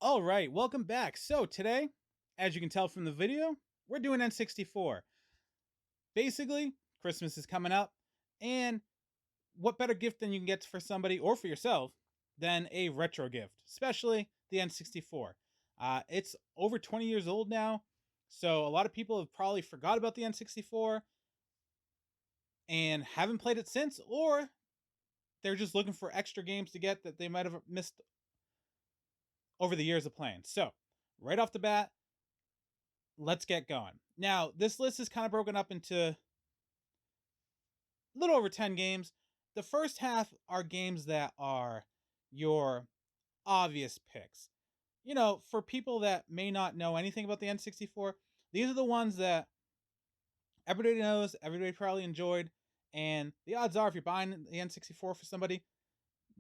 All right, welcome back. So today, as you can tell from the video, we're doing N64. Basically, Christmas is coming up, and what better gift than you can get for somebody or for yourself than a retro gift, especially the N64. It's over 20 years old now, so a lot of people have probably forgot about the N64 and haven't played it since, or they're just looking for extra games to get that they might have missed over the years of playing. So, right off the bat, let's get going. Now, this list is kind of broken up into a little over 10 games. The first half are games that are your obvious picks. You know, for people that may not know anything about the N64, these are the ones that everybody knows, everybody probably enjoyed, and the odds are if you're buying the N64 for somebody,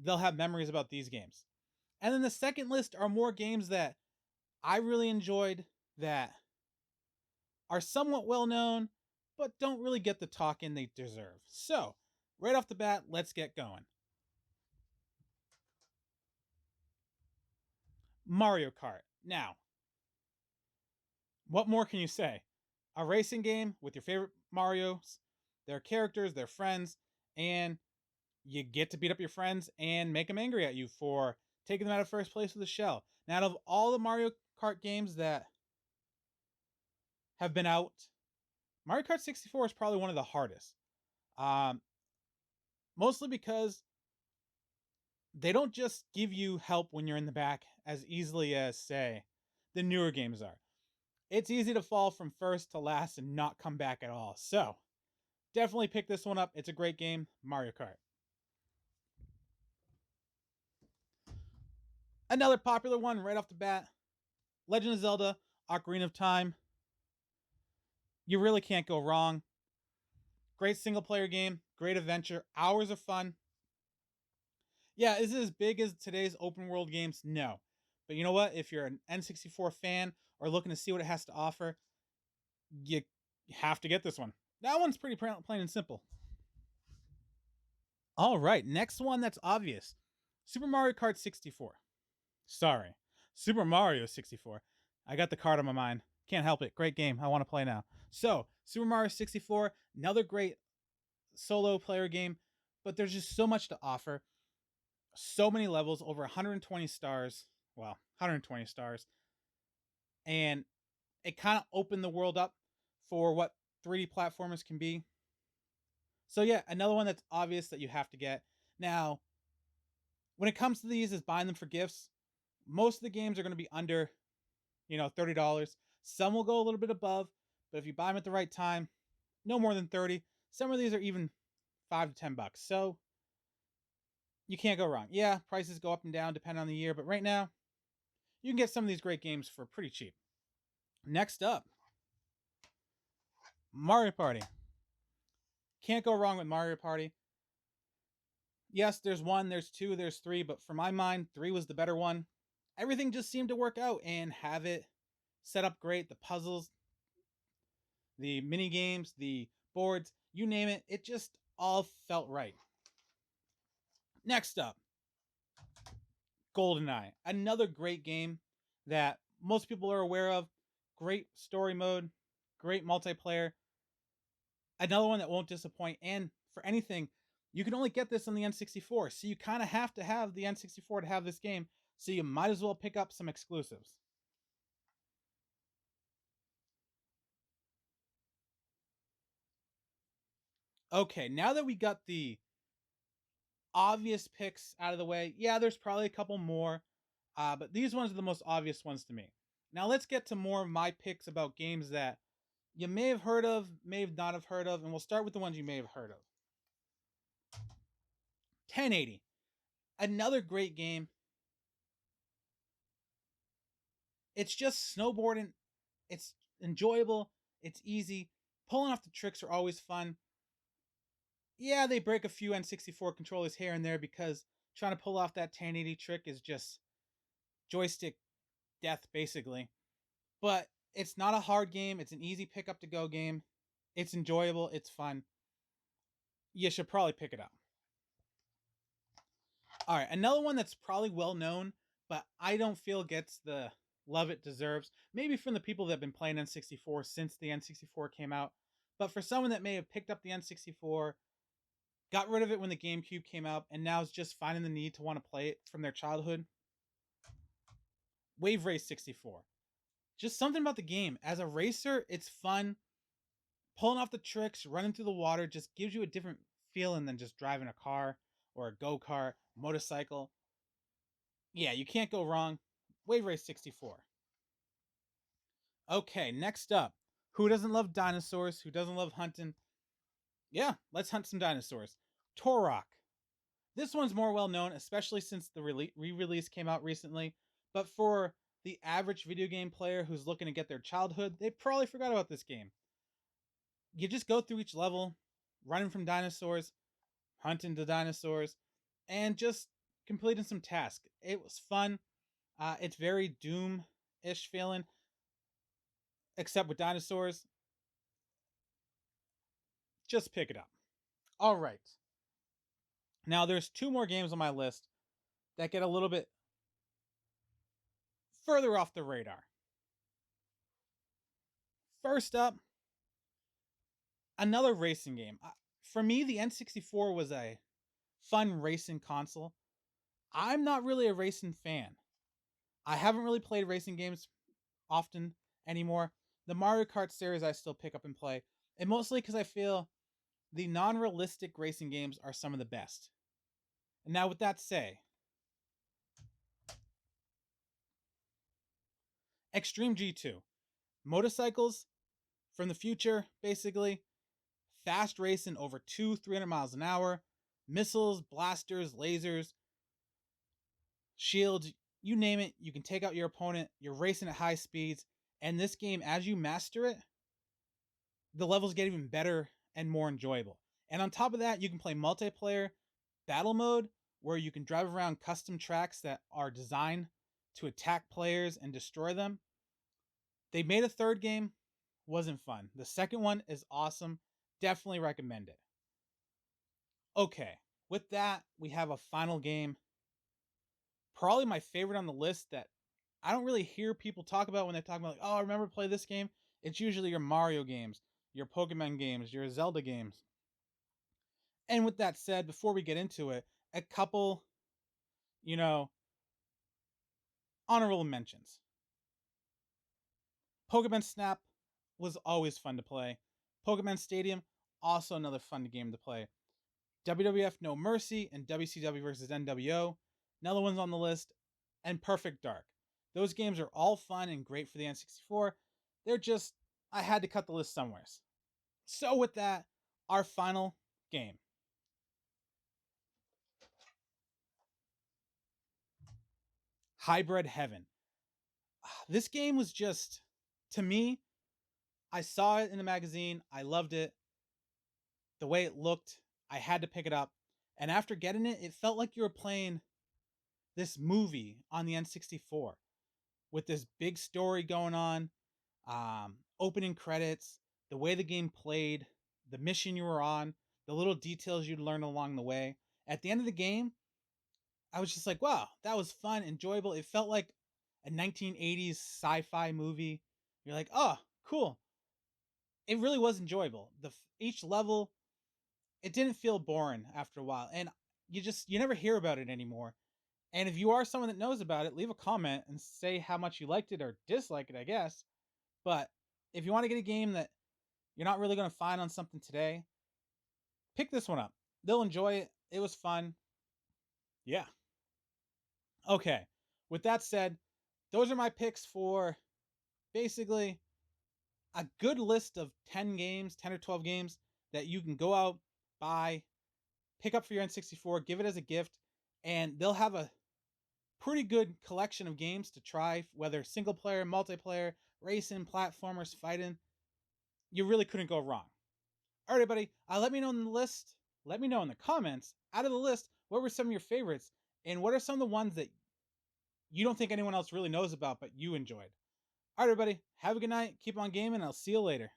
they'll have memories about these games. And then the second list are more games that I really enjoyed that are somewhat well known, but don't really get the talking they deserve. So, right off the bat, let's get going. Mario Kart. Now, what more can you say? A racing game with your favorite Marios, their characters, their friends, and you get to beat up your friends and make them angry at you for taking them out of first place with a shell. Now, out of all the Mario Kart games that have been out, Mario Kart 64 is probably one of the hardest. Um, Mostly because they don't just give you help when you're in the back as easily as, say, the newer games are. It's easy to fall from first to last and not come back at all. So, definitely pick this one up. It's a great game, Mario Kart. Another popular one right off the bat, Legend of Zelda Ocarina of Time. You really can't go wrong. Great single player game, great adventure, hours of fun. Yeah, is it as big as today's open world games? No. But you know what? If you're an N64 fan or looking to see what it has to offer, you have to get this one. That one's pretty plain and simple. All right, next one that's obvious, Super Mario Kart 64. Sorry, Super Mario 64. I got the card on my mind. Can't help it. Great game. I want to play now. So, Super Mario 64, another great solo player game, but there's just so much to offer. So many levels, over 120 stars. Well, 120 stars. And it kind of opened the world up for what 3D platformers can be. So yeah, another one that's obvious that you have to get. Now, when it comes to these is buying them for gifts, most of the games are going to be under, $30. Some will go a little bit above, but if you buy them at the right time, no more than 30. Some of these are even 5 to 10 bucks. So you can't go wrong. Yeah, prices go up and down depending on the year, but right now you can get some of these great games for pretty cheap. Next up, Mario Party. Can't go wrong with Mario Party. Yes, there's one, there's two, there's three, but for my mind, three was the better one. Everything just seemed to work out and have it set up great. The puzzles, the mini games, the boards, you name it, it just all felt right. Next up, GoldenEye. Another great game that most people are aware of. Great story mode, great multiplayer. Another one that won't disappoint. And for anything, you can only get this on the N64. So you kind of have to have the N64 to have this game. So you might as well pick up some exclusives. Okay, now that we got the obvious picks out of the way, yeah, there's probably a couple more. But these ones are the most obvious ones to me. Now let's get to more of my picks about games that you may have heard of, may have not have heard of, and we'll start with the ones you may have heard of. 1080. Another great game. It's just snowboarding. It's enjoyable. It's easy. Pulling off the tricks are always fun. Yeah, they break a few N64 controllers here and there because trying to pull off that 1080 trick is just joystick death, basically. But it's not a hard game. It's an easy pick up to go game. It's enjoyable. It's fun. You should probably pick it up. All right, another one that's probably well known, but I don't feel gets the love it deserves. Maybe from the people that have been playing N64 since the N64 came out. But for someone that may have picked up the N64, got rid of it when the GameCube came out, and now is just finding the need to want to play it from their childhood, Wave Race 64. Just something about the game. As a racer, it's fun. Pulling off the tricks, running through the water just gives you a different feeling than just driving a car or a go-kart, motorcycle. Yeah, you can't go wrong. Wave Race 64. Okay, next up. Who doesn't love dinosaurs? Who doesn't love hunting? Yeah, let's hunt some dinosaurs. Torok. This one's more well known, especially since the re-release came out recently. But for the average video game player who's looking to get their childhood, they probably forgot about this game. You just go through each level, running from dinosaurs, hunting the dinosaurs, and just completing some tasks. It was fun. It's very Doom-ish feeling, except with dinosaurs. Just pick it up. All right. Now there's 2 more games on my list that get a little bit further off the radar. First up, another racing game. For me, the N64 was a fun racing console. I'm not really a racing fan. I haven't really played racing games often anymore. The Mario Kart series I still pick up and play, and mostly because I feel the non-realistic racing games are some of the best. And now with that said, Extreme G2. Motorcycles from the future, basically. Fast racing over 300 miles an hour. Missiles, blasters, lasers, shields, you name it. You can take out your opponent. You're racing at high speeds. And this game, as you master it, the levels get even better and more enjoyable. And on top of that, you can play multiplayer battle mode, where you can drive around custom tracks that are designed to attack players and destroy them. They made a third game. Wasn't fun. The second one is awesome. Definitely recommend it. Okay, with that, we have a final game. Probably my favorite on the list that I don't really hear people talk about when they talk about, like, oh, I remember play this game. It's usually your Mario games, your Pokemon games, your Zelda games. And with that said, before we get into it, a couple, you know, honorable mentions. Pokemon Snap was always fun to play. Pokemon Stadium, also another fun game to play. WWF No Mercy and WCW vs. NWO, another one's on the list. And Perfect Dark. Those games are all fun and great for the N64. They're just, I had to cut the list somewhere. So with that, our final game. Hybrid Heaven. This game was just, to me, I saw it in the magazine. I loved it. The way it looked, I had to pick it up. And after getting it, it felt like you were playing this movie on the N64 with this big story going on, opening credits, the way the game played, the mission you were on, the little details you'd learn along the way. At the end of the game, I was just like, wow, that was fun, enjoyable. It felt like a 1980s sci-fi movie. You're like, oh, cool. It really was enjoyable. Each level, it didn't feel boring after a while. And you never hear about it anymore. And if you are someone that knows about it, leave a comment and say how much you liked it or disliked it, I guess. But if you want to get a game that you're not really going to find on something today, pick this one up. They'll enjoy it. It was fun. Yeah. Okay. With that said, those are my picks for basically a good list of 10 games, 10 or 12 games that you can go out, buy, pick up for your N64, give it as a gift, and they'll have a pretty good collection of games to try, whether single player, multiplayer, racing, platformers, fighting. You really couldn't go wrong. All right, everybody, let me know in the list. Let me know in the comments, out of the list, what were some of your favorites, and what are some of the ones that you don't think anyone else really knows about, but you enjoyed. All right, everybody, have a good night. Keep on gaming. I'll see you later.